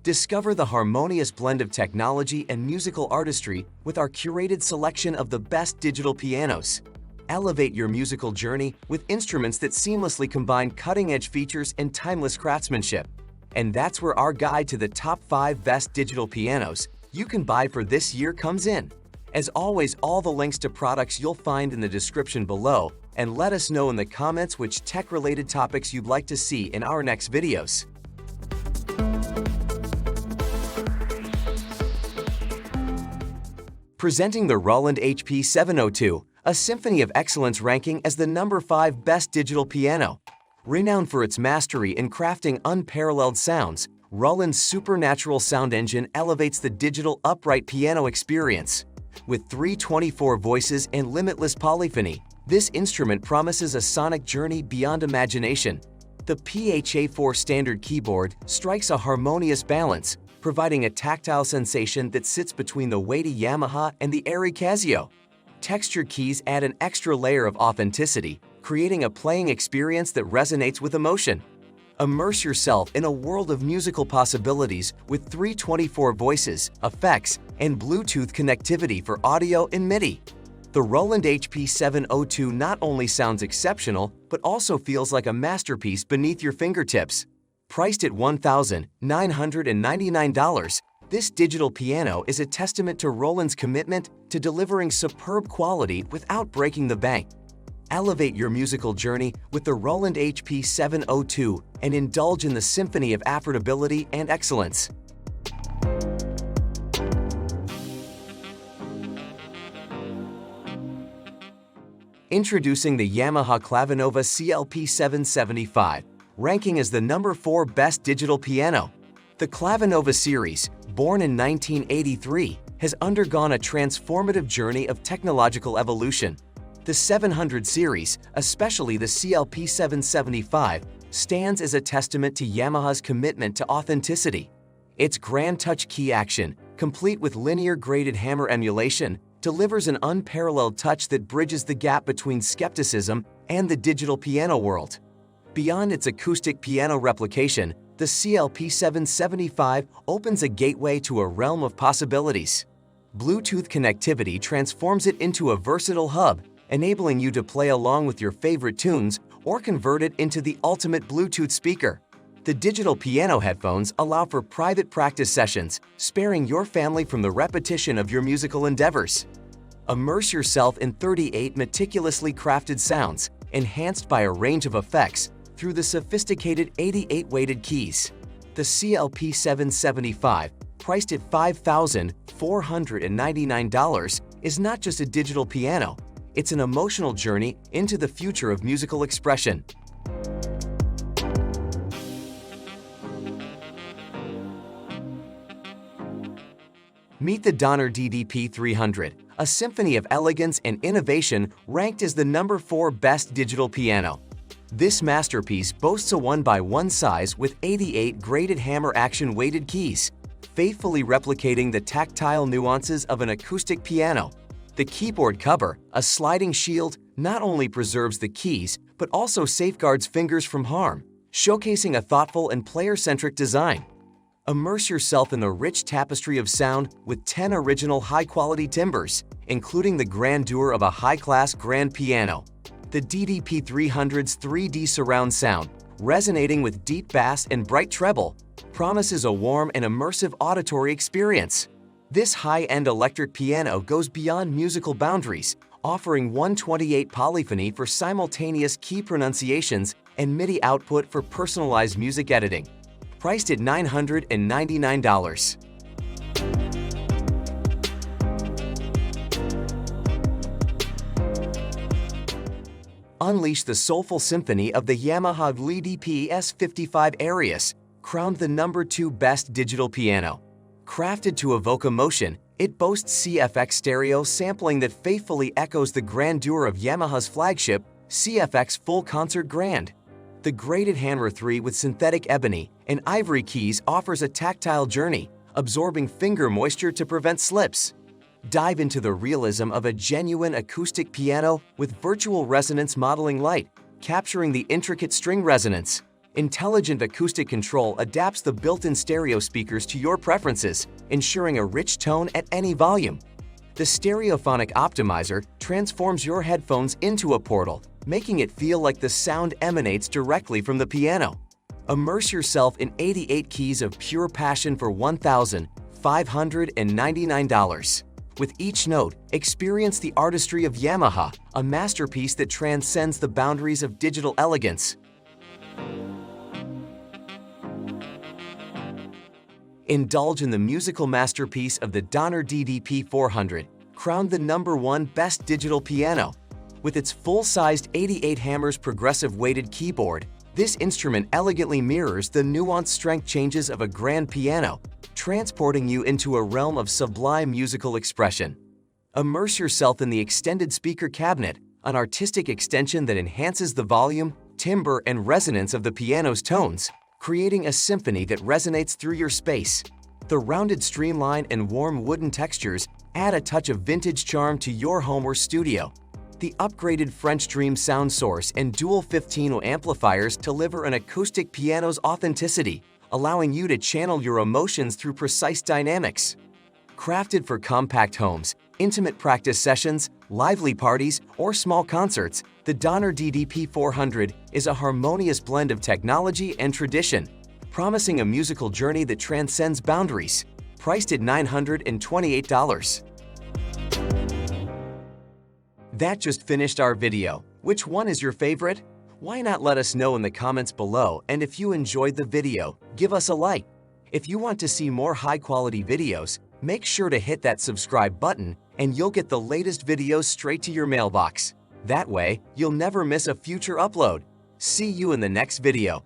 Discover the harmonious blend of technology and musical artistry with our curated selection of the best digital pianos. Elevate your musical journey with instruments that seamlessly combine cutting-edge features and timeless craftsmanship. And that's where our guide to the top 5 best digital pianos you can buy for this year comes in. As always, all the links to products you'll find in the description below, and let us know in the comments which tech-related topics you'd like to see in our next videos. Presenting the Roland HP702, a symphony of excellence ranking as the number 5 best digital piano. Renowned for its mastery in crafting unparalleled sounds, Roland's supernatural sound engine elevates the digital upright piano experience. With 324 voices and limitless polyphony, this instrument promises a sonic journey beyond imagination. The PHA-4 standard keyboard strikes a harmonious balance, providing a tactile sensation that sits between the weighty Yamaha and the airy Casio. Textured keys add an extra layer of authenticity, creating a playing experience that resonates with emotion. Immerse yourself in a world of musical possibilities with 324 voices, effects, and Bluetooth connectivity for audio and MIDI. The Roland HP702 not only sounds exceptional, but also feels like a masterpiece beneath your fingertips. Priced at $1,999, this digital piano is a testament to Roland's commitment to delivering superb quality without breaking the bank. Elevate your musical journey with the Roland HP702 and indulge in the symphony of affordability and excellence. Introducing the Yamaha Clavinova CLP 775, ranking as the number 4 best digital piano. The Clavinova series, born in 1983, has undergone a transformative journey of technological evolution. The 700 series, especially the CLP 775, stands as a testament to Yamaha's commitment to authenticity. Its Grand Touch key action, complete with linear graded hammer emulation, delivers an unparalleled touch that bridges the gap between skepticism and the digital piano world. Beyond its acoustic piano replication, the CLP 775 opens a gateway to a realm of possibilities. Bluetooth connectivity transforms it into a versatile hub, enabling you to play along with your favorite tunes or convert it into the ultimate Bluetooth speaker. The digital piano headphones allow for private practice sessions, sparing your family from the repetition of your musical endeavors. Immerse yourself in 38 meticulously crafted sounds, enhanced by a range of effects through the sophisticated 88 weighted keys. The CLP 775, priced at $5,499, is not just a digital piano, it's an emotional journey into the future of musical expression. Meet the Donner DDP 300, a symphony of elegance and innovation ranked as the number 4 best digital piano. This masterpiece boasts a 1x1 size with 88 graded hammer action weighted keys, faithfully replicating the tactile nuances of an acoustic piano. The keyboard cover, a sliding shield, not only preserves the keys, but also safeguards fingers from harm, showcasing a thoughtful and player-centric design. Immerse yourself in the rich tapestry of sound with 10 original high-quality timbres, including the grandeur of a high-class grand piano. The DDP 300's 3D surround sound, resonating with deep bass and bright treble, promises a warm and immersive auditory experience. This high-end electric piano goes beyond musical boundaries, offering 128 polyphony for simultaneous key pronunciations and MIDI output for personalized music editing. Priced at $999. Unleash the soulful symphony of the Yamaha LEP S55 Arius, crowned the number 2 best digital piano. Crafted to evoke emotion, it boasts CFX stereo sampling that faithfully echoes the grandeur of Yamaha's flagship, CFX Full Concert Grand. The graded hammer 3 with synthetic ebony and ivory keys offers a tactile journey, absorbing finger moisture to prevent slips. Dive into the realism of a genuine acoustic piano with virtual resonance modeling light, capturing the intricate string resonance. Intelligent acoustic control adapts the built-in stereo speakers to your preferences, ensuring a rich tone at any volume. The stereophonic optimizer transforms your headphones into a portal, making it feel like the sound emanates directly from the piano. Immerse yourself in 88 keys of pure passion for $1,599. With each note, experience the artistry of Yamaha, a masterpiece that transcends the boundaries of digital elegance. Indulge in the musical masterpiece of the Donner DDP-400, crowned the #1 best digital piano. With its full-sized 88 hammers progressive weighted keyboard, this instrument elegantly mirrors the nuanced strength changes of a grand piano, transporting you into a realm of sublime musical expression. Immerse yourself in the extended speaker cabinet, an artistic extension that enhances the volume, timbre, and resonance of the piano's tones, creating a symphony that resonates through your space. The rounded streamline and warm wooden textures add a touch of vintage charm to your home or studio. The upgraded French Dream sound source and dual 15-0 amplifiers deliver an acoustic piano's authenticity, allowing you to channel your emotions through precise dynamics. Crafted for compact homes, intimate practice sessions, lively parties, or small concerts, the Donner DDP-400 is a harmonious blend of technology and tradition, promising a musical journey that transcends boundaries. Priced at $928. That just finished our video. Which one is your favorite? Why not let us know in the comments below, and if you enjoyed the video, give us a like. If you want to see more high-quality videos, make sure to hit that subscribe button and you'll get the latest videos straight to your mailbox. That way, you'll never miss a future upload. See you in the next video.